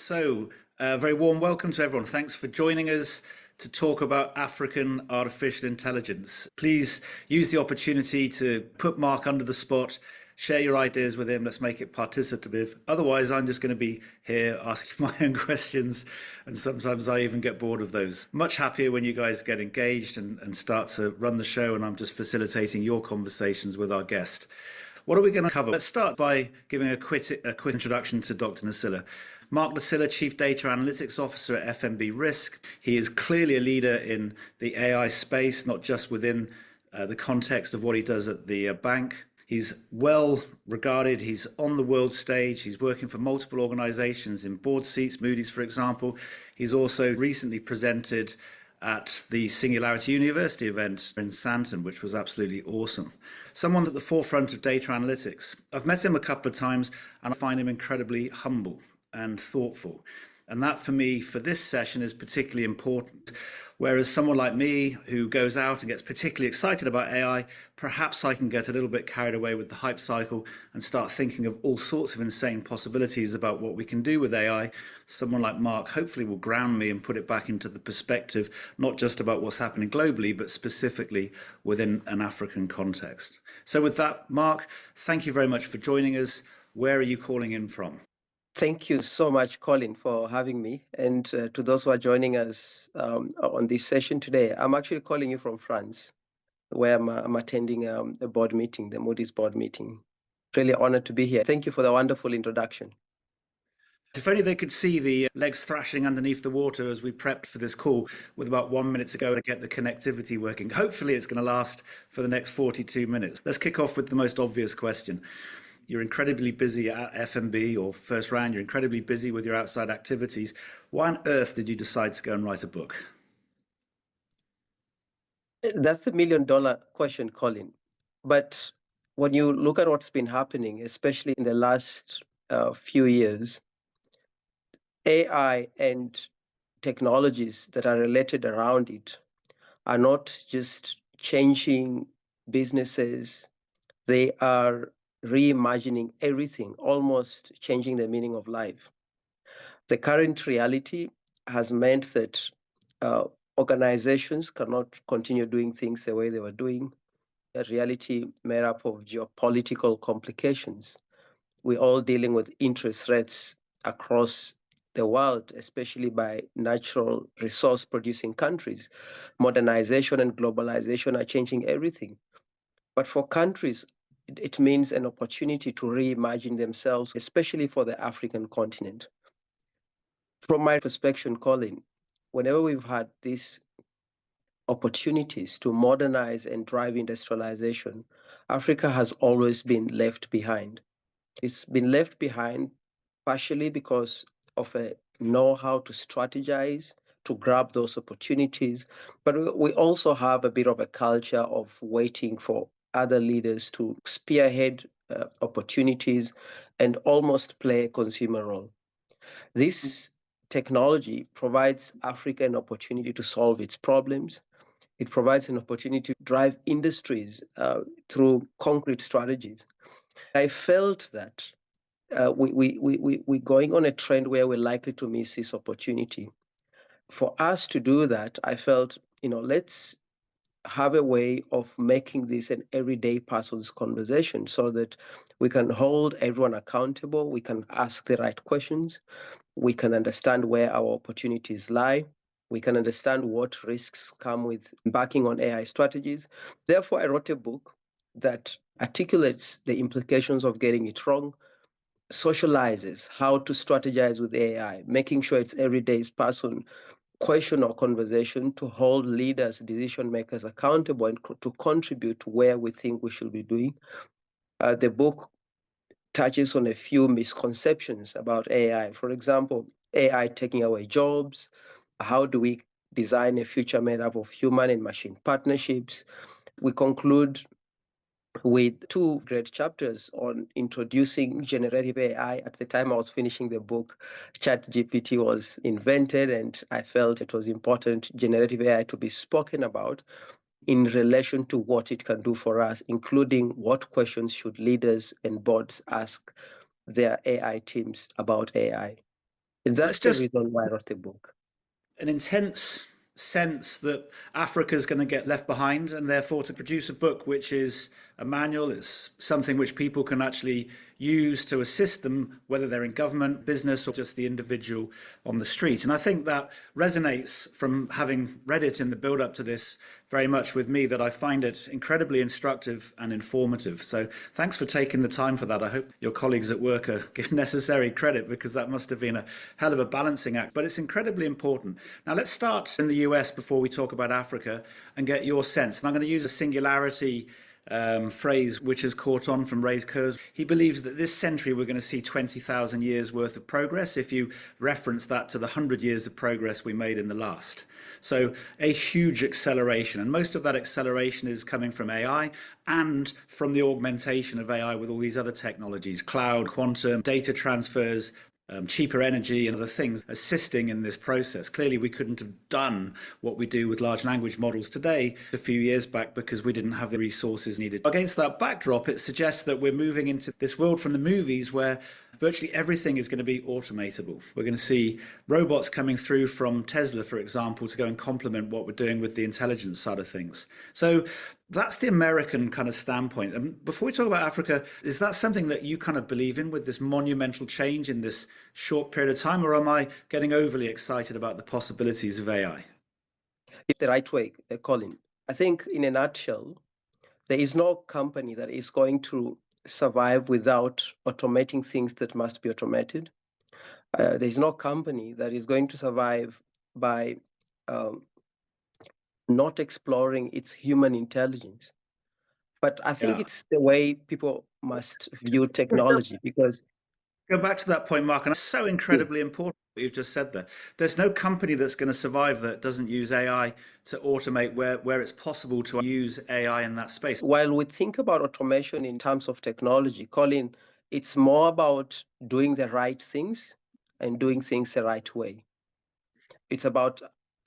Very warm welcome to everyone. Thanks for joining us to talk about African artificial intelligence. Please use the opportunity to put Mark under the spot, share your ideas with him. Let's make it participative. Otherwise, I'm just going to be here asking my own questions, and sometimes I even get bored of those. Much happier when you guys get engaged and start to run the show, and I'm just facilitating your conversations with our guest. What are we going to cover? Let's start by giving a quick introduction to Dr. Nassila. Mark Nassila, Chief Data Analytics Officer at FMB RISC. He is clearly a leader in the AI space, not just within the context of what he does at the bank. He's well regarded. He's on the world stage. He's working for multiple organizations in board seats, Moody's, for example. He's also recently presented at the Singularity University event in Santon, which was absolutely awesome. Someone's at the forefront of data analytics. I've met him a couple of times and I find him incredibly humble and thoughtful. And that for me, for this session, is particularly important. Whereas someone like me who goes out and gets particularly excited about AI, perhaps I can get a little bit carried away with the hype cycle and start thinking of all sorts of insane possibilities about what we can do with AI. Someone like Mark hopefully will ground me and put it back into the perspective, not just about what's happening globally, but specifically within an African context. So with that, Mark, thank you very much for joining us. Where are you calling in from? Thank you so much, Colin, for having me. And to those who are joining us on this session today, I'm actually calling you from France, where I'm attending a board meeting, the Moody's board meeting. Really honored to be here. Thank you for the wonderful introduction. If only they could see the legs thrashing underneath the water as we prepped for this call with about 1 minute to go to get the connectivity working. Hopefully it's going to last for the next 42 minutes. Let's kick off with the most obvious question. You're incredibly busy at FMB, or First Round. You're incredibly busy with your outside activities. Why on earth did you decide to go and write a book? That's the million-dollar question, Colin. But when you look at what's been happening, especially in the last few years, AI and technologies that are related around it are not just changing businesses, they are reimagining everything, almost changing the meaning of life. The current reality has meant that organizations cannot continue doing things the way they were doing. A reality made up of geopolitical complications. We're all dealing with interest rates across the world, especially by natural resource producing countries. Modernization and globalization are changing everything. But for countries, it means an opportunity to reimagine themselves, especially for the African continent. From my perspective, Colin, whenever we've had these opportunities to modernize and drive industrialization, Africa has always been left behind. It's been left behind partially because of a know-how to strategize, to grab those opportunities, but we also have a bit of a culture of waiting for other leaders to spearhead opportunities and almost play a consumer role. This technology provides Africa an opportunity to solve its problems. It provides an opportunity to drive industries through concrete strategies. I felt that we're going on a trend where we're likely to miss this opportunity. For us to do that, I felt, let's have a way of making this an everyday person's conversation so that we can hold everyone accountable, we can ask the right questions, we can understand where our opportunities lie, we can understand what risks come with embarking on AI strategies. Therefore, I wrote a book that articulates the implications of getting it wrong, socializes how to strategize with AI, making sure it's everyday's person question or conversation to hold leaders, decision makers accountable and to contribute to where we think we should be doing. The book touches on a few misconceptions about AI. For example, AI taking away jobs. How do we design a future made up of human and machine partnerships? We conclude with two great chapters on introducing generative AI. At the time I was finishing the book, ChatGPT was invented, and I felt it was important generative AI to be spoken about in relation to what it can do for us, including what questions should leaders and boards ask their AI teams about AI. And Well, that's it's the just reason why I wrote the book. an intense sense that Africa is going to get left behind, and therefore to produce a book which is a manual, it's something which people can actually use to assist them, whether they're in government, business, or just the individual on the street. And I think that resonates from having read it in the build up to this very much with me, that I find it incredibly instructive and informative. So thanks for taking the time for that. I hope your colleagues at work are given necessary credit, because that must have been a hell of a balancing act. But it's incredibly important. Now let's start in the US before we talk about Africa and get your sense. And I'm going to use a singularity phrase which has caught on from Ray Kurzweil. He believes that this century we're going to see 20,000 years worth of progress if you reference that to the 100 years of progress we made in the last. So a huge acceleration, and most of that acceleration is coming from AI and from the augmentation of AI with all these other technologies, cloud, quantum, data transfers, cheaper energy and other things assisting in this process. Clearly, we couldn't have done what we do with large language models today a few years back because we didn't have the resources needed. Against that backdrop, it suggests that we're moving into this world from the movies where virtually everything is going to be automatable. We're going to see robots coming through from Tesla, for example, to go and complement what we're doing with the intelligence side of things. So that's the American kind of standpoint. And before we talk about Africa, is that something that you kind of believe in, with this monumental change in this short period of time, or am I getting overly excited about the possibilities of AI? It's the right way, Colin. I think in a nutshell, there is no company that is going to survive without automating things that must be automated. There is no company that is going to survive by um, not exploring its human intelligence. But I think Yeah. it's the way people must view technology, because Go back to that point, Mark, and it's so incredibly important what you've just said there. There's no company that's going to survive that doesn't use AI to automate where it's possible to use AI in that space. while we think about automation in terms of technology, Colin, it's more about doing the right things and doing things the right way. It's about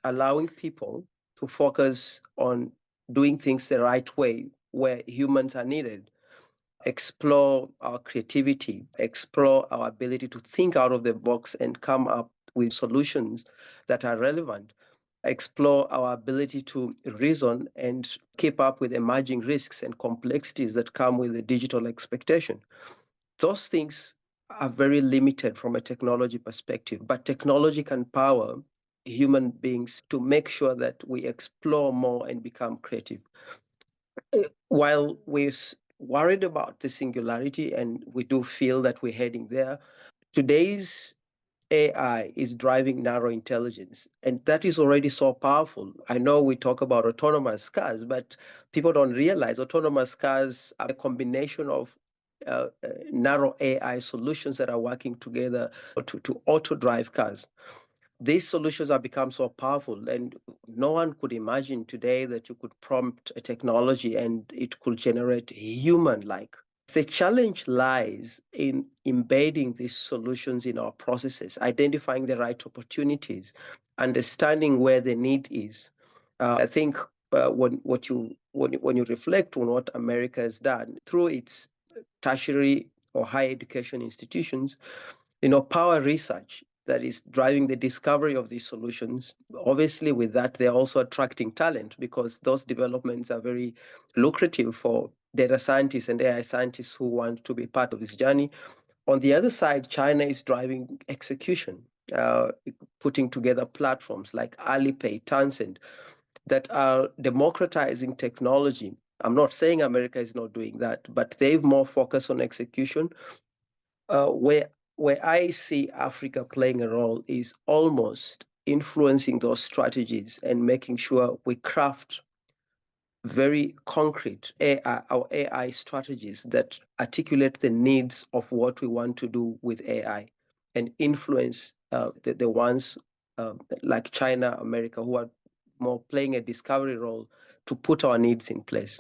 allowing people to focus on doing things the right way where humans are needed. Explore our creativity, explore our ability to think out of the box and come up with solutions that are relevant. Explore our ability to reason and keep up with emerging risks and complexities that come with the digital expectation. Those things are very limited from a technology perspective, but technology can power human beings to make sure that we explore more and become creative. While we're worried about the singularity, and we do feel that we're heading there, today's AI is driving narrow intelligence, and that is already so powerful. I know we talk about autonomous cars, but people don't realize autonomous cars are a combination of narrow AI solutions that are working together to auto drive cars. These solutions have become so powerful, and no one could imagine today that you could prompt a technology and it could generate human-like. The challenge lies in embedding these solutions in our processes, identifying the right opportunities, understanding where the need is. I think when you reflect on what America has done through its tertiary or higher education institutions, power research that is driving the discovery of these solutions. Obviously, with that, they're also attracting talent, because those developments are very lucrative for data scientists and AI scientists who want to be part of this journey. On the other side, China is driving execution, putting together platforms like Alipay, Tencent, that are democratizing technology. I'm not saying America is not doing that, but they've more focused on execution. Where I see Africa playing a role is almost influencing those strategies and making sure we craft very concrete our AI strategies that articulate the needs of what we want to do with AI, and influence the ones like China, America, who are more playing a discovery role to put our needs in place.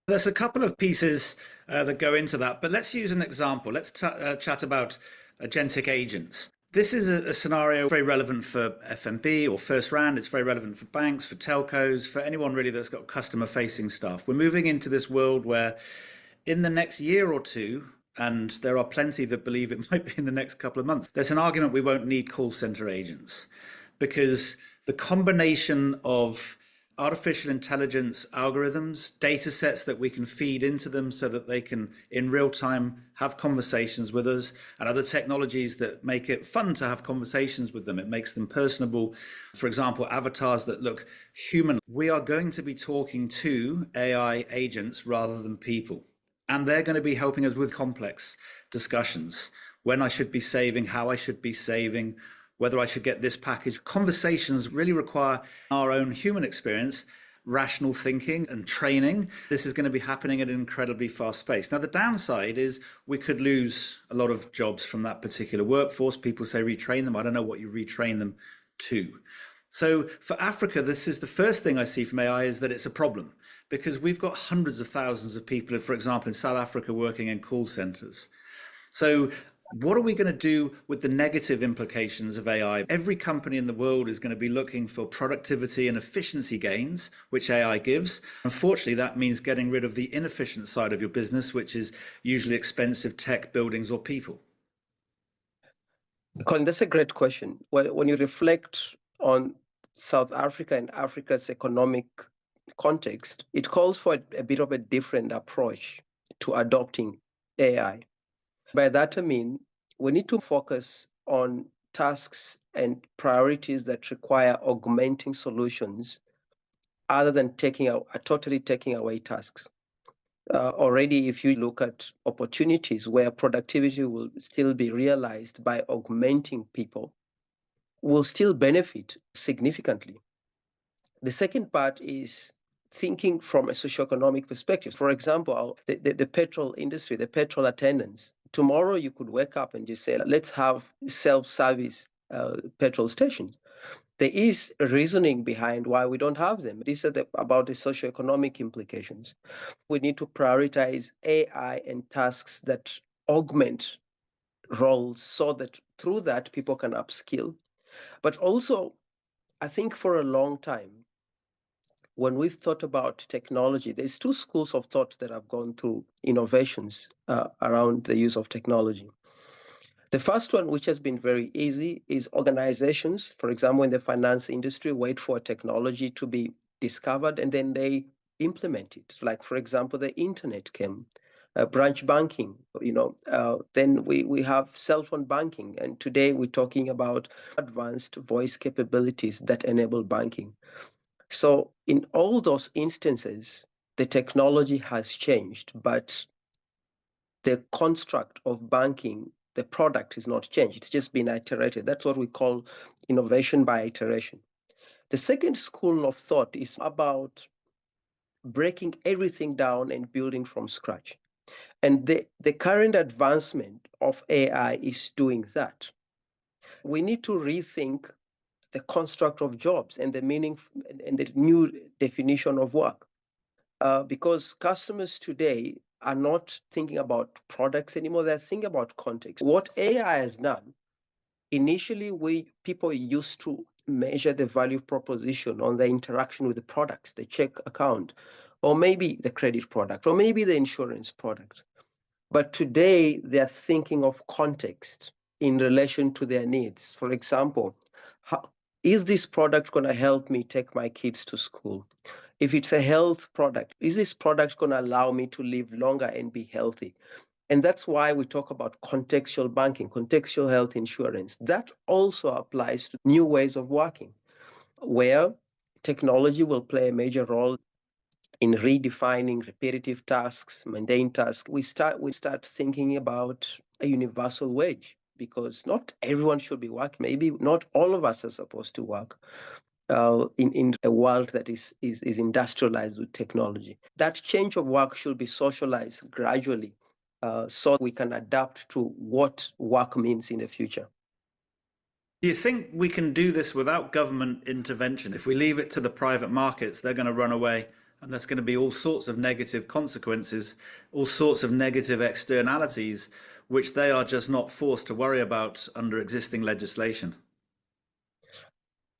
There's a couple of pieces that go into that, but let's use an example. Let's chat about agentic agents. This is a scenario very relevant for FMB or First Round. It's very relevant for banks, for telcos, for anyone really that's got customer facing stuff. We're moving into this world where in the next year or two, And there are plenty that believe it might be in the next couple of months. There's an argument we won't need call center agents because the combination of artificial intelligence algorithms, data sets that we can feed into them so that they can in real time have conversations with us, and other technologies that make it fun to have conversations with them. It makes them personable. For example, avatars that look human. We are going to be talking to AI agents rather than people. And they're going to be helping us with complex discussions. When I should be saving, how I should be saving, whether I should get this package. Conversations really require our own human experience, rational thinking and training. This is going to be happening at an incredibly fast pace. Now, the downside is we could lose a lot of jobs from that particular workforce. People say retrain them. I don't know what you retrain them to. So for Africa, this is the first thing I see from AI is that it's a problem because we've got hundreds of thousands of people, for example, in South Africa working in call centers. So what are we going to do with the negative implications of AI? Every company in the world is going to be looking for productivity and efficiency gains, which AI gives. Unfortunately, that means getting rid of the inefficient side of your business, which is usually expensive tech, buildings, or people. Colin, that's a great question. When you reflect on South Africa and Africa's economic context, it calls for a bit of a different approach to adopting AI. By that I mean, we need to focus on tasks and priorities that require augmenting solutions other than totally taking away tasks. Already, if you look at opportunities where productivity will still be realized by augmenting people, will still benefit significantly. The second part is thinking from a socio-economic perspective. For example, the petrol industry, the petrol attendants. Tomorrow you could wake up and just say, let's have self-service petrol stations. There is a reasoning behind why we don't have them. These are about the socio-economic implications. We need to prioritize AI and tasks that augment roles so that through that people can upskill. But also, I think for a long time, when we've thought about technology, there's two schools of thought that have gone through innovations around the use of technology. The first one, which has been very easy, is organizations, for example, in the finance industry, wait for technology to be discovered and then they implement it. Like, for example, the internet came, branch banking, then we have cell phone banking. And today we're talking about advanced voice capabilities that enable banking. So in all those instances, the technology has changed, but the construct of banking, the product is not changed. It's just been iterated. That's what we call innovation by iteration. The second school of thought is about breaking everything down and building from scratch. And the current advancement of AI is doing that. We need to rethink the construct of jobs and the meaning and the new definition of work. Because customers today are not thinking about products anymore, they're thinking about context. What AI has done, initially people used to measure the value proposition on the interaction with the products, the check account, or maybe the credit product, or maybe the insurance product. But today they're thinking of context in relation to their needs. For example, is this product going to help me take my kids to school? If it's a health product, is this product going to allow me to live longer and be healthy? And that's why we talk about contextual banking, contextual health insurance. That also applies to new ways of working, where technology will play a major role in redefining repetitive tasks, mundane tasks. We start thinking about a universal wage, because not everyone should be working. Maybe not all of us are supposed to work in a world that is industrialized with technology. That change of work should be socialized gradually so we can adapt to what work means in the future. Do you think we can do this without government intervention? If we leave it to the private markets, they're going to run away, and there's going to be all sorts of negative consequences, all sorts of negative externalities, which they are just not forced to worry about under existing legislation.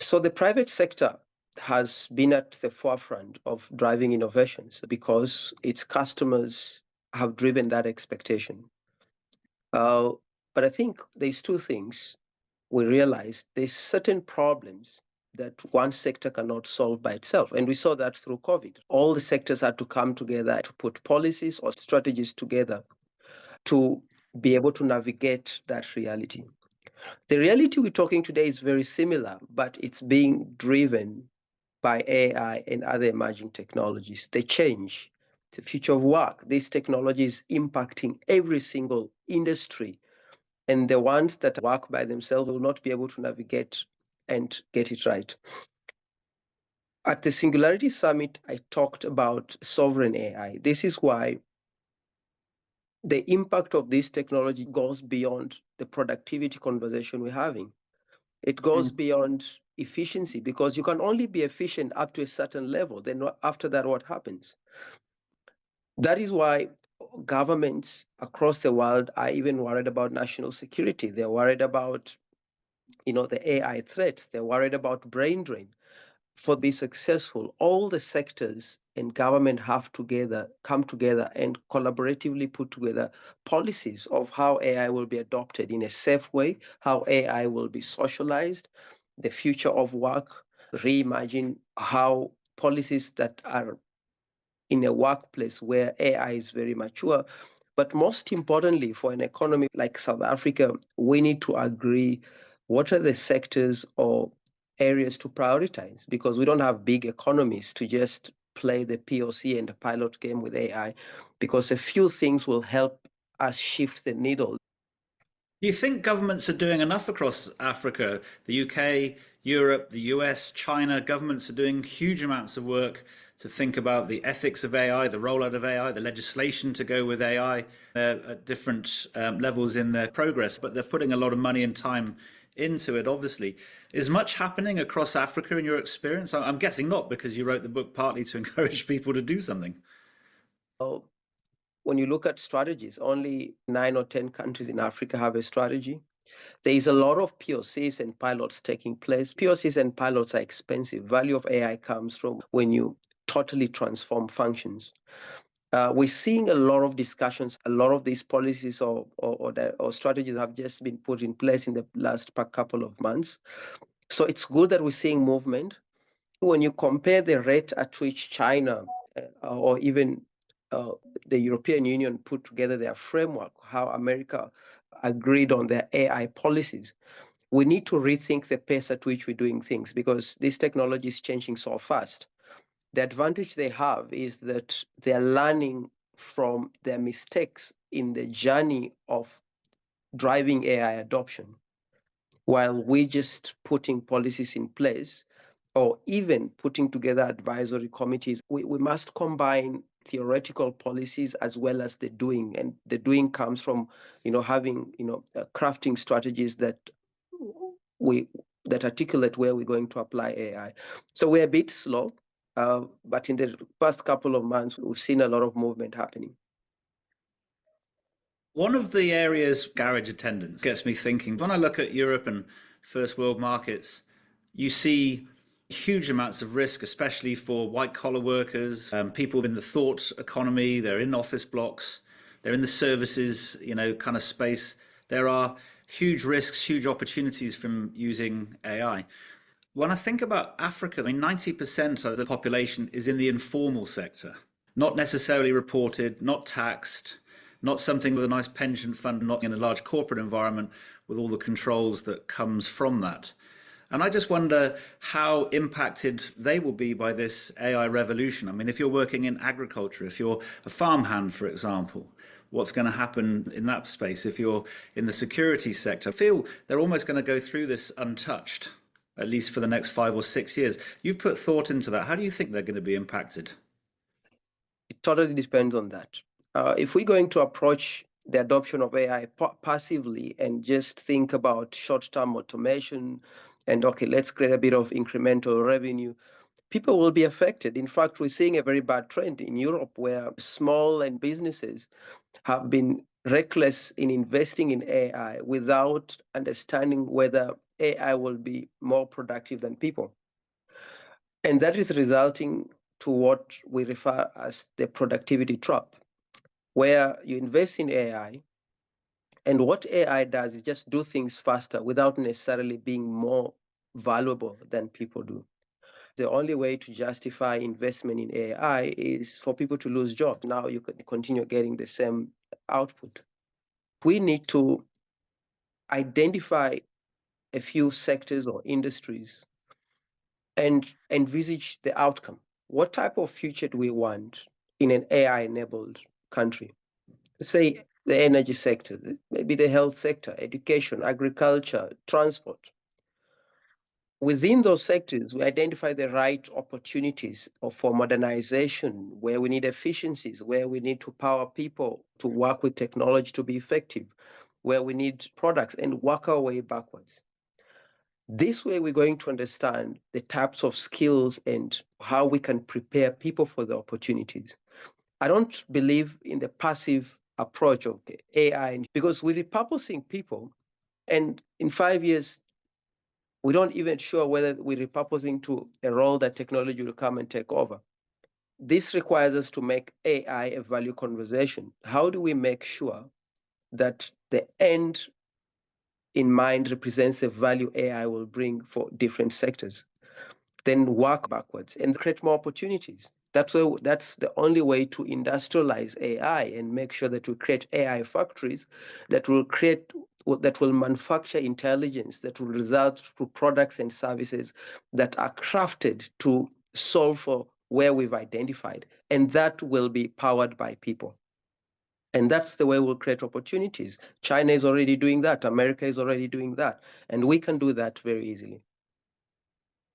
So the private sector has been at the forefront of driving innovations because its customers have driven that expectation. But I think there's two things we realize. There's certain problems that one sector cannot solve by itself. And we saw that through COVID. All the sectors had to come together to put policies or strategies together to be able to navigate that reality. The reality we're talking today is very similar, but it's being driven by AI and other emerging technologies. They change the future of work. These technologies impacting every single industry, and the ones that work by themselves will not be able to navigate and get it right. At the Singularity Summit, I talked about sovereign AI. This is why the impact of this technology goes beyond the productivity conversation we're having. It goes beyond efficiency, because you can only be efficient up to a certain level. Then after that, what happens? That is why governments across the world are even worried about national security. They're worried about, the AI threats. They're worried about brain drain. For be successful, all the sectors and government have together come together and collaboratively put together policies of how AI will be adopted in a safe way, how AI will be socialized, the future of work, reimagine how policies that are in a workplace where AI is very mature. But most importantly, for an economy like South Africa, we need to agree what are the sectors or areas to prioritize, because we don't have big economies to just play the POC and the pilot game with AI, because a few things will help us shift the needle. Do you think governments are doing enough across Africa? The UK, Europe, the US, China, governments are doing huge amounts of work to think about the ethics of AI, the rollout of AI, the legislation to go with AI. They're at different levels in their progress, but they're putting a lot of money and time into it, obviously. Is much happening across Africa in your experience? I'm guessing not, because you wrote the book partly to encourage people to do something. So when you look at strategies, only 9 or 10 countries in Africa have a strategy. There is a lot of POCs and pilots taking place. POCs and pilots are expensive. Value of AI comes from when you totally transform functions. We're seeing a lot of discussions. A lot of these policies or strategies have just been put in place in the last couple of months. So it's good that we're seeing movement. When you compare the rate at which China or even uh, the European Union put together their framework, how America agreed on their AI policies, we need to rethink the pace at which we're doing things, because this technology is changing so fast. The advantage they have is that they're learning from their mistakes in the journey of driving AI adoption, while we're just putting policies in place or even putting together advisory committees. We must combine theoretical policies as well as the doing, and the doing comes from having crafting strategies we that articulate where we're going to apply AI. So we're a bit slow, but in the past couple of months, we've seen a lot of movement happening. One of the areas, garage attendance, gets me thinking. When I look at Europe and first world markets, you see huge amounts of risk, especially for white collar workers, people in the thought economy. They're in office blocks, they're in the services, kind of space. There are huge risks, huge opportunities from using AI. When I think about Africa, 90% of the population is in the informal sector, not necessarily reported, not taxed, not something with a nice pension fund, not in a large corporate environment with all the controls that comes from that. And I just wonder how impacted they will be by this AI revolution. I mean, if you're working in agriculture, if you're a farmhand, for example, what's going to happen in that space? If you're in the security sector, I feel they're almost going to go through this untouched, at least for the next 5 or 6 years. You've put thought into that. How do you think they're going to be impacted? It totally depends on that. If we're going to approach the adoption of AI passively and just think about short-term automation and, okay, let's create a bit of incremental revenue, people will be affected. In fact, we're seeing a very bad trend in Europe where small and businesses have been reckless in investing in AI without understanding whether AI will be more productive than people. And that is resulting to what we refer as the productivity trap, where you invest in AI, And what AI does is just do things faster without necessarily being more valuable than people do. The only way to justify investment in AI is for people to lose jobs. Now you can continue getting the same output. We need to identify a few sectors or industries and envisage the outcome. What type of future do we want in an AI-enabled country? Say the energy sector, maybe the health sector, education, agriculture, transport. Within those sectors, we identify the right opportunities for modernization, where we need efficiencies, where we need to power people to work with technology to be effective, where we need products, and work our way backwards. This way, we're going to understand the types of skills and how we can prepare people for the opportunities. I don't believe in the passive approach of AI because we're repurposing people, and in 5 years, we don't even sure whether we're repurposing to a role that technology will come and take over. This requires us to make AI a value conversation. How do we make sure that the end in mind represents the value AI will bring for different sectors? Then work backwards and create more opportunities. That's the only way to industrialize AI and make sure that we create AI factories that will manufacture intelligence that will result through products and services that are crafted to solve for where we've identified, and that will be powered by people. And that's the way we'll create opportunities. China is already doing that. America is already doing that. And we can do that very easily.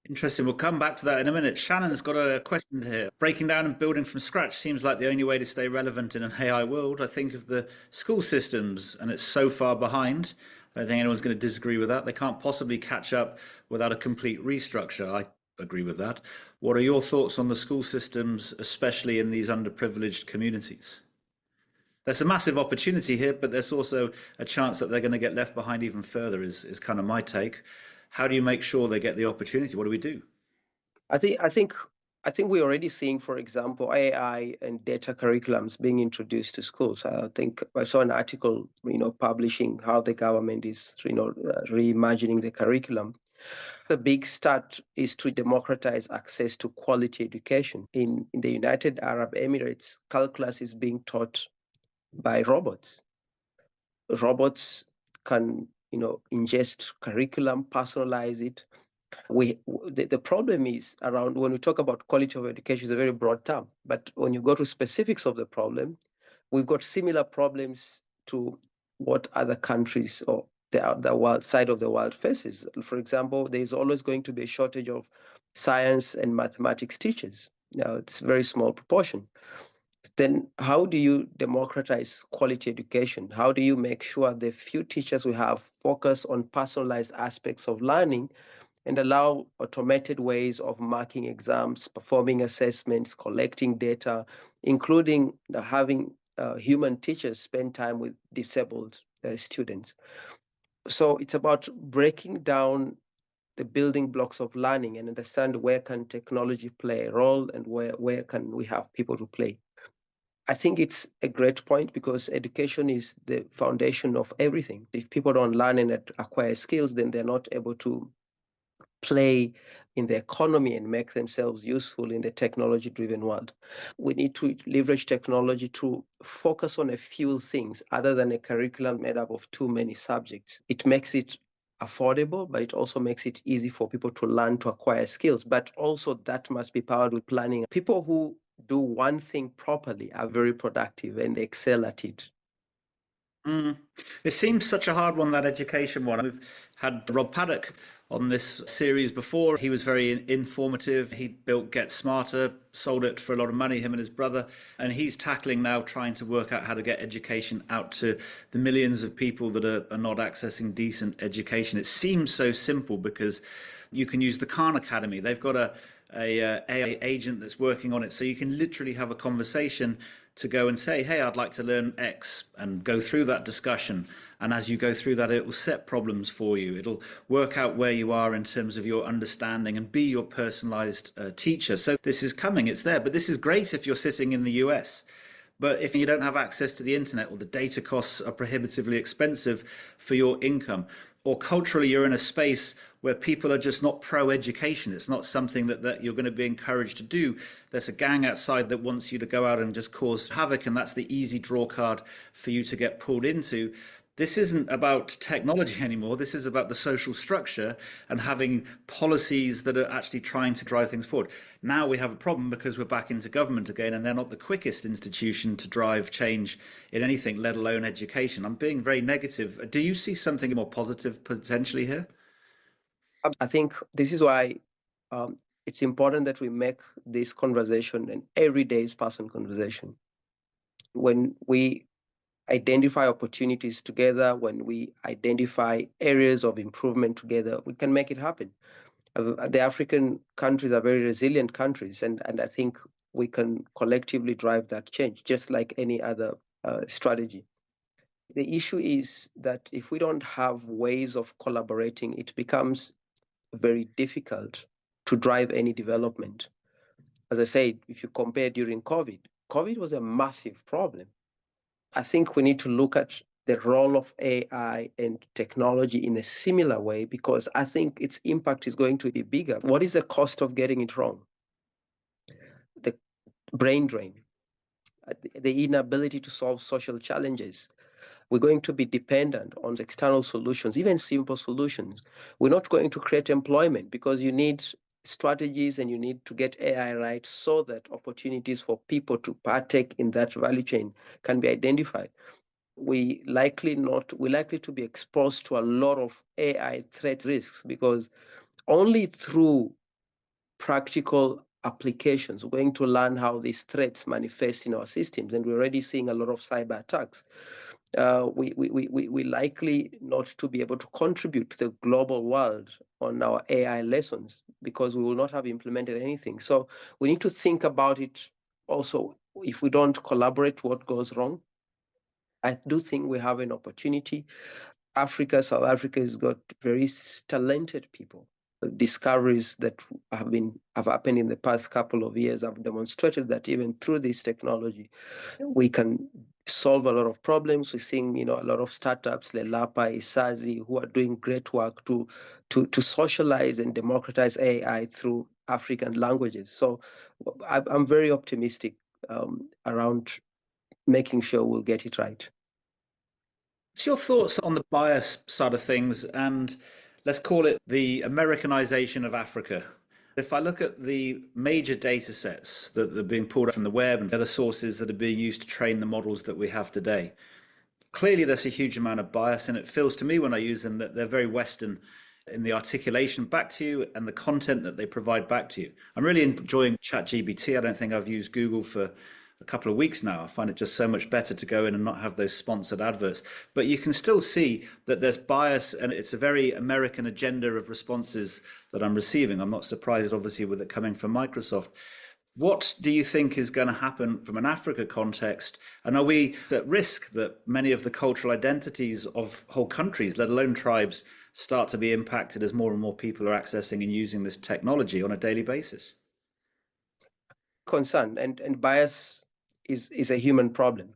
Interesting. We'll come back to that in a minute. Shannon's got a question here. Breaking down and building from scratch seems like the only way to stay relevant in an AI world. I think of the school systems, and it's so far behind. I don't think anyone's going to disagree with that. They can't possibly catch up without a complete restructure. I agree with that. What are your thoughts on the school systems, especially in these underprivileged communities? There's a massive opportunity here, but there's also a chance that they're going to get left behind even further, is kind of my take. How do you make sure they get the opportunity? What do we do? I think we're already seeing, for example, AI and data curriculums being introduced to schools. I think I saw an article, publishing how the government is, reimagining the curriculum. The big start is to democratize access to quality education. In the United Arab Emirates, calculus is being taught by robots. Robots can, ingest curriculum, personalize it. The problem is around when we talk about quality of education is a very broad term, but when you go to specifics of the problem, we've got similar problems to what other countries or the world side of the world faces. For example, there's always going to be a shortage of science and mathematics teachers. Now, it's a very small proportion. Then how do you democratize quality education? How do you make sure the few teachers we have focus on personalized aspects of learning and allow automated ways of marking exams, performing assessments, collecting data, including having human teachers spend time with disabled students? So it's about breaking down the building blocks of learning and understand where can technology play a role and where can we have people to play. I think it's a great point because education is the foundation of everything. If people don't learn and acquire skills, then they're not able to play in the economy and make themselves useful in the technology-driven world. We need to leverage technology to focus on a few things other than a curriculum made up of too many subjects. It makes it affordable, but it also makes it easy for people to learn to acquire skills. But also that must be powered with planning. People who do one thing properly are very productive and they excel at it. It seems such a hard one, that education one. We've had Rob Paddock on this series before. He was very informative. He built Get Smarter, sold it for a lot of money, him and his brother. And he's tackling now trying to work out how to get education out to the millions of people that are not accessing decent education. It seems so simple because you can use the Khan Academy. They've got a AI agent that's working on it. So you can literally have a conversation to go and say, hey, I'd like to learn X, and go through that discussion. And as you go through that, it will set problems for you. It'll work out where you are in terms of your understanding and be your personalized teacher. So this is coming, it's there. But this is great if you're sitting in the US. But if you don't have access to the internet, or the data costs are prohibitively expensive for your income, or culturally you're in a space where people are just not pro education, it's not something that you're going to be encouraged to do. There's a gang outside that wants you to go out and just cause havoc, and that's the easy draw card for you to get pulled into. This isn't about technology anymore. This is about the social structure and having policies that are actually trying to drive things forward. Now we have a problem because we're back into government again, and they're not the quickest institution to drive change in anything, let alone education. I'm being very negative. Do you see something more positive potentially here? I think this is why it's important that we make this conversation an everyday person conversation. When we identify opportunities together, when we identify areas of improvement together, we can make it happen. The African countries are very resilient countries, and I think we can collectively drive that change, just like any other strategy. The issue is that if we don't have ways of collaborating, it becomes very difficult to drive any development. As I said, if you compare during COVID, COVID was a massive problem. I think we need to look at the role of AI and technology in a similar way, because I think its impact is going to be bigger. What is the cost of getting it wrong? The brain drain, the inability to solve social challenges. We're going to be dependent on external solutions, even simple solutions. We're not going to create employment, because you need strategies and you need to get AI right so that opportunities for people to partake in that value chain can be identified. We're likely to be exposed to a lot of AI threat risks, because only through practical applications we're going to learn how these threats manifest in our systems. And we're already seeing a lot of cyber attacks. We likely not to be able to contribute to the global world on our AI lessons, because we will not have implemented anything. So we need to think about it also. If we don't collaborate, what goes wrong? I do think we have an opportunity. South Africa has got very talented people. The discoveries that have happened in the past couple of years have demonstrated that even through this technology, we can solve a lot of problems. We're seeing, a lot of startups, Lelapa, Isazi, who are doing great work to socialize and democratize AI through African languages. So I'm very optimistic around making sure we'll get it right. What's your thoughts on the bias side of things, and let's call it the Americanization of Africa? If I look at the major data sets that are being pulled from the web and other sources that are being used to train the models that we have today, clearly there's a huge amount of bias, and it feels to me when I use them that they're very Western in the articulation back to you and the content that they provide back to you. I'm really enjoying ChatGPT. I don't think I've used Google for a couple of weeks now. I find it just so much better to go in and not have those sponsored adverts. But you can still see that there's bias, and it's a very American agenda of responses that I'm receiving. I'm not surprised, obviously, with it coming from Microsoft. What do you think is going to happen from an Africa context? And are we at risk that many of the cultural identities of whole countries, let alone tribes, start to be impacted as more and more people are accessing and using this technology on a daily basis? Concern and bias is a human problem.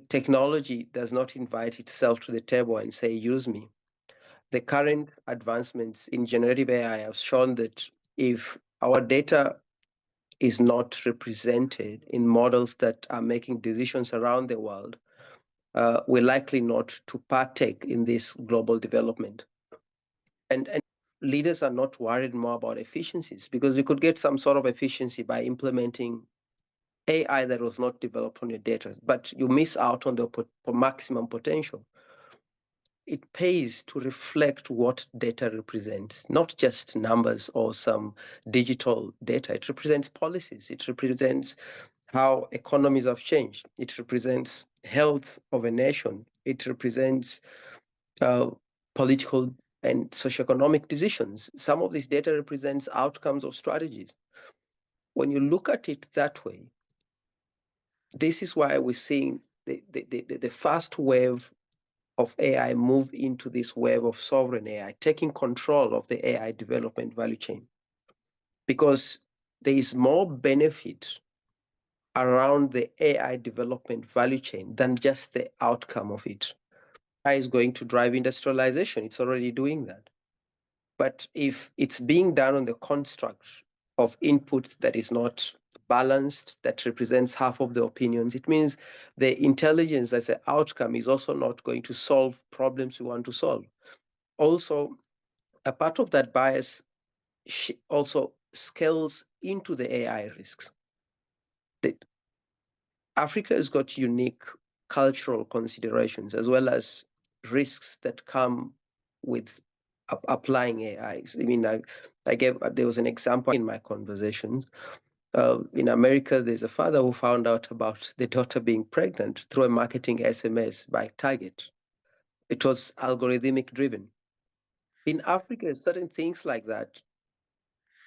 Technology does not invite itself to the table and say, use me. The current advancements in generative AI have shown that if our data is not represented in models that are making decisions around the world, we're likely not to partake in this global development. And leaders are not worried more about efficiencies, because we could get some sort of efficiency by implementing AI that was not developed on your data, but you miss out on the maximum potential. It pays to reflect what data represents, not just numbers or some digital data. It represents policies. It represents how economies have changed. It represents health of a nation. It represents political and socioeconomic decisions. Some of this data represents outcomes of strategies. When you look at it that way, this is why we're seeing the first wave of AI move into this wave of sovereign AI, taking control of the AI development value chain. Because there is more benefit around the AI development value chain than just the outcome of it. AI is going to drive industrialization. It's already doing that. But if it's being done on the construct of inputs that is not balanced, that represents half of the opinions, it means the intelligence as an outcome is also not going to solve problems we want to solve. Also, a part of that bias also scales into the AI risks. Africa has got unique cultural considerations as well as risks that come with applying AIs. I mean, there was an example in my conversations. In America, there's a father who found out about the daughter being pregnant through a marketing SMS by Target. It was algorithmic driven. In Africa, certain things like that,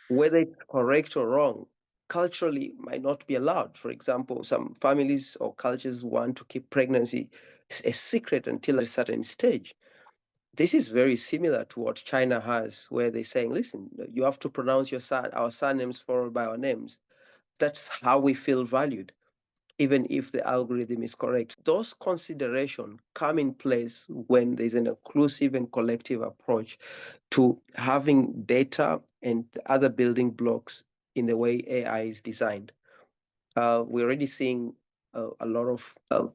whether it's correct or wrong, culturally might not be allowed. For example, some families or cultures want to keep pregnancy a secret until a certain stage. This is very similar to what China has, where they're saying, listen, you have to pronounce our surnames followed by our names. That's how we feel valued, even if the algorithm is correct. Those considerations come in place when there's an inclusive and collective approach to having data and other building blocks in the way AI is designed. We're already seeing a lot of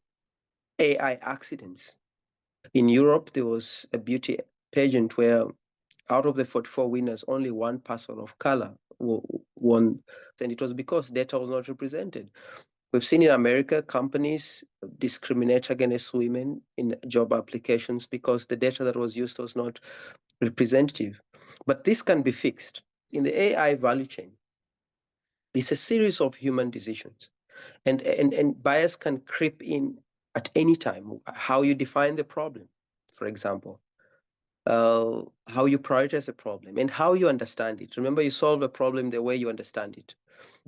AI accidents. In Europe, there was a beauty pageant where out of the 44 winners, only one person of color won, and it was because data was not represented. We've seen in America companies discriminate against women in job applications because the data that was used was not representative. But this can be fixed. In the AI value chain, it's a series of human decisions. And bias can creep in at any time. How you define the problem, for example, how you prioritize a problem, and how you understand it. Remember, you solve a problem the way you understand it.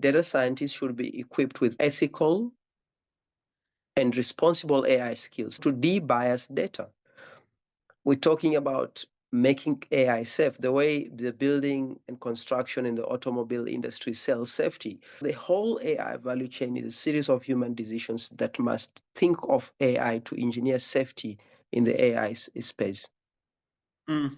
Data scientists should be equipped with ethical and responsible AI skills to de-bias data. We're talking about making AI safe, the way the building and construction in the automobile industry sells safety. The whole AI value chain is a series of human decisions that must think of AI to engineer safety in the AI space. Mm.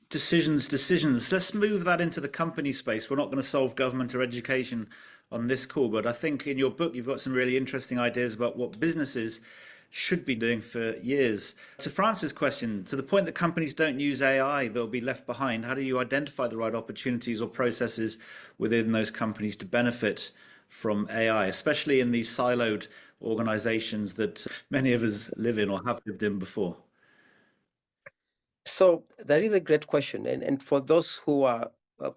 Decisions. Let's move that into the company space. We're not going to solve government or education on this call, but I think in your book you've got some really interesting ideas about what businesses should be doing for years. To France's question, to the point that companies don't use AI, they'll be left behind. How do you identify the right opportunities or processes within those companies to benefit from AI, especially in these siloed organizations that many of us live in or have lived in before? So that is a great question. And for those who are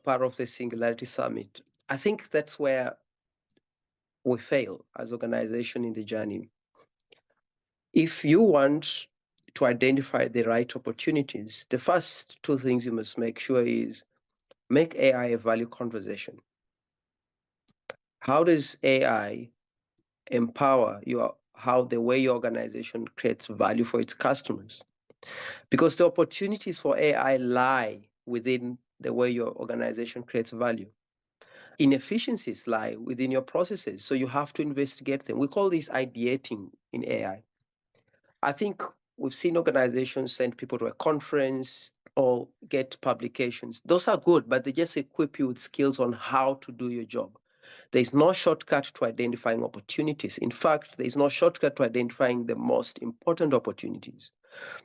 part of the Singularity Summit, I think that's where we fail as organization in the journey. If you want to identify the right opportunities, the first two things you must make sure is make AI a value conversation. How does AI empower how the way your organization creates value for its customers? Because the opportunities for AI lie within the way your organization creates value. Inefficiencies lie within your processes, so you have to investigate them. We call this ideating in AI. I think we've seen organizations send people to a conference or get publications. Those are good, but they just equip you with skills on how to do your job. There's no shortcut to identifying opportunities. In fact, there's no shortcut to identifying the most important opportunities.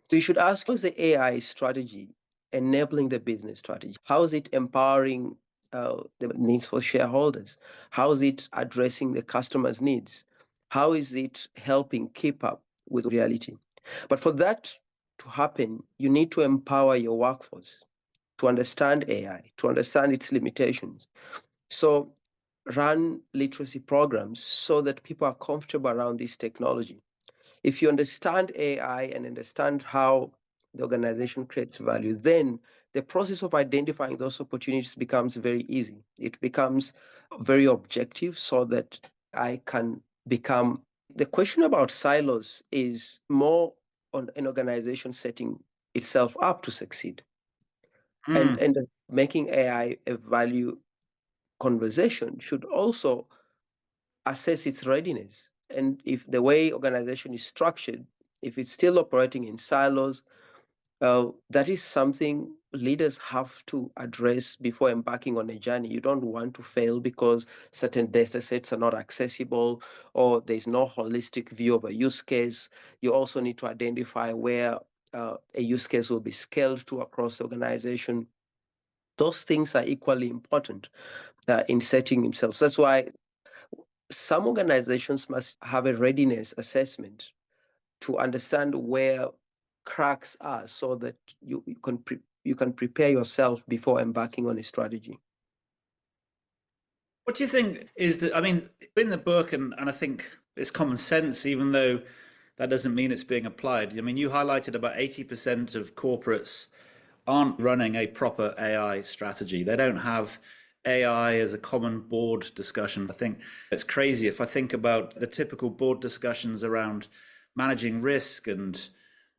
So you should ask, how is the AI strategy enabling the business strategy? How is it empowering the needs for shareholders? How is it addressing the customer's needs? How is it helping keep up with reality? But for that to happen, you need to empower your workforce to understand AI, to understand its limitations. So run literacy programs so that people are comfortable around this technology. If you understand AI and understand how the organization creates value, then the process of identifying those opportunities becomes very easy. It becomes very objective so that I can become. The question about silos is more on an organization setting itself up to succeed. Mm. And making AI a value conversation should also assess its readiness. And if the way organization is structured, if it's still operating in silos, that is something leaders have to address before embarking on a journey. You don't want to fail because certain data sets are not accessible or there's no holistic view of a use case. You also need to identify where a use case will be scaled to across the organization. Those things are equally important in setting themselves. That's why some organizations must have a readiness assessment to understand where cracks are so that you can prepare yourself before embarking on a strategy. What do you think is the, I mean, in the book, and I think it's common sense, even though that doesn't mean it's being applied. I mean, you highlighted about 80% of corporates aren't running a proper AI strategy. They don't have AI as a common board discussion. I think it's crazy. If I think about the typical board discussions around managing risk and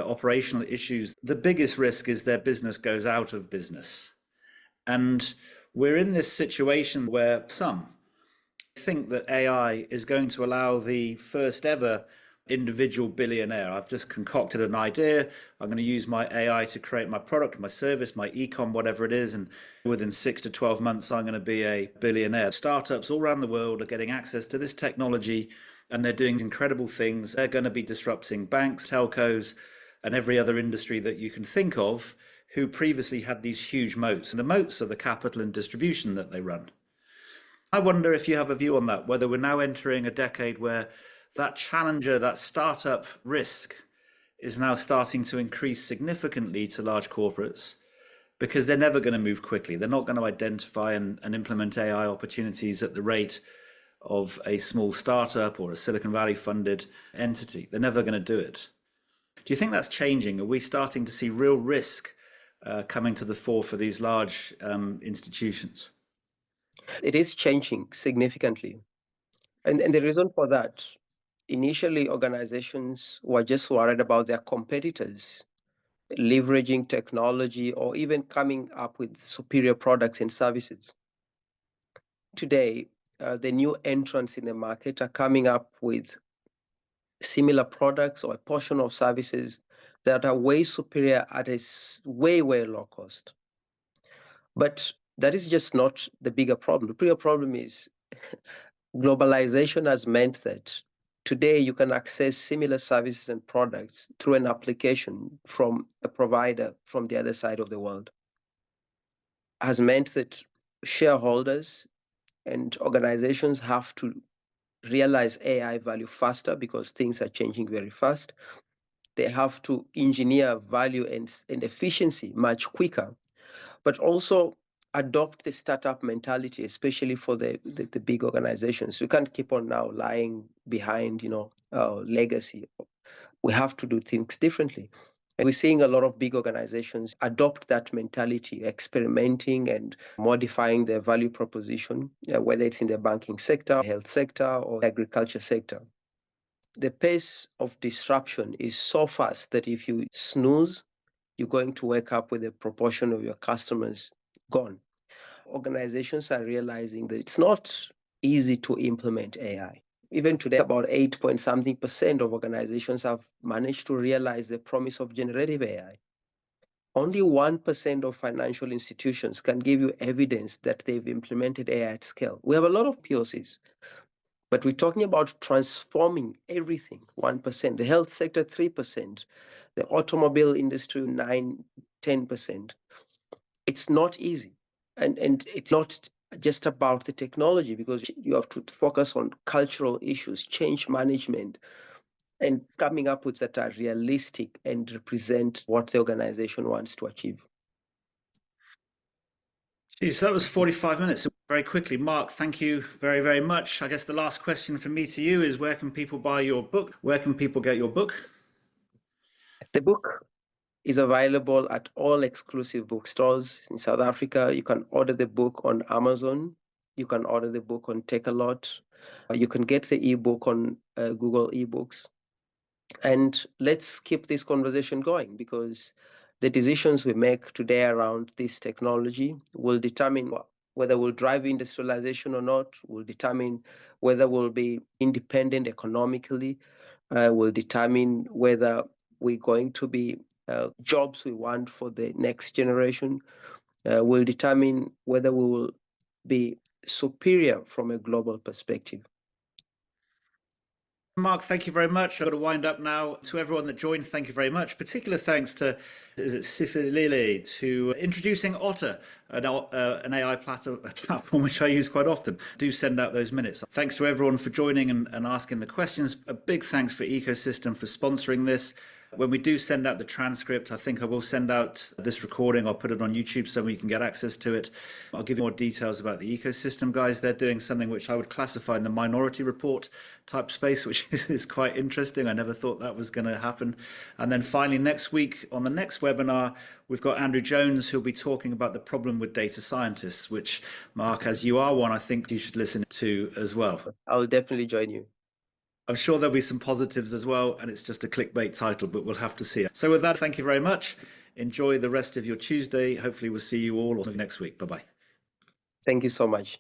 operational issues, the biggest risk is their business goes out of business. And we're in this situation where some think that AI is going to allow the first ever individual billionaire. I've just concocted an idea. I'm going to use my AI to create my product, my service, my ecom, whatever it is. And within 6 to 12 months, I'm going to be a billionaire. Startups all around the world are getting access to this technology and they're doing incredible things. They're going to be disrupting banks, telcos, and every other industry that you can think of who previously had these huge moats. And the moats are the capital and distribution that they run. I wonder if you have a view on that, whether we're now entering a decade where that challenger, that startup risk is now starting to increase significantly to large corporates because they're never going to move quickly. They're not going to identify and implement AI opportunities at the rate of a small startup or a Silicon Valley funded entity. They're never going to do it. Do you think that's changing? Are we starting to see real risk coming to the fore for these large institutions? It is changing significantly. And the reason for that, initially organizations were just worried about their competitors leveraging technology or even coming up with superior products and services. Today, the new entrants in the market are coming up with similar products or a portion of services that are way superior at a way, way low cost. But that is just not the bigger problem. The bigger problem is globalization has meant that today you can access similar services and products through an application from a provider from the other side of the world. Has meant that shareholders and organizations have to realize AI value faster because things are changing very fast. They have to engineer value and efficiency much quicker, but also adopt the startup mentality, especially for the big organizations. We can't keep on now lying behind, legacy. We have to do things differently. And we're seeing a lot of big organizations adopt that mentality, experimenting and modifying their value proposition, whether it's in the banking sector, health sector, or agriculture sector. The pace of disruption is so fast that if you snooze, you're going to wake up with a proportion of your customers gone. Organizations are realizing that it's not easy to implement AI. Even today, about 8 point something percent of organizations have managed to realize the promise of generative AI. Only 1% of financial institutions can give you evidence that they've implemented AI at scale. We have a lot of POCs, but we're talking about transforming everything, 1%. The health sector, 3%. The automobile industry, 9, 10%. It's not easy. And it's not just about the technology because you have to focus on cultural issues, change management, and coming up with that are realistic and represent what the organization wants to achieve. Geez, that was 45 minutes. Very quickly. Mark, thank you very, very much. I guess the last question from me to you is where can people buy your book? Where can people get your book? The book is available at all exclusive bookstores in South Africa. You can order the book on Amazon. You can order the book on Takealot. You can get the ebook on Google eBooks. And let's keep this conversation going because the decisions we make today around this technology will determine whether we'll drive industrialization or not, will determine whether we'll be independent economically, will determine whether we're going to be jobs we want for the next generation, will determine whether we will be superior from a global perspective. Mark, thank you very much. I've got to wind up now. To everyone that joined, thank you very much. Particular thanks to Sifilele to introducing Otter, an AI platform which I use quite often. Do send out those minutes. Thanks to everyone for joining and asking the questions. A big thanks for Ecosystem for sponsoring this. When we do send out the transcript, I think I will send out this recording. I'll put it on YouTube so you can get access to it. I'll give you more details about the Ecosystem guys. They're doing something which I would classify in the Minority Report type space, which is quite interesting. I never thought that was going to happen. And then finally, next week on the next webinar, we've got Andrew Jones, who'll be talking about the problem with data scientists, which, Mark, as you are one, I think you should listen to as well. I'll definitely join you. I'm sure there'll be some positives as well, and it's just a clickbait title, but we'll have to see it. So with that, thank you very much. Enjoy the rest of your Tuesday. Hopefully we'll see you all next week. Bye-bye. Thank you so much.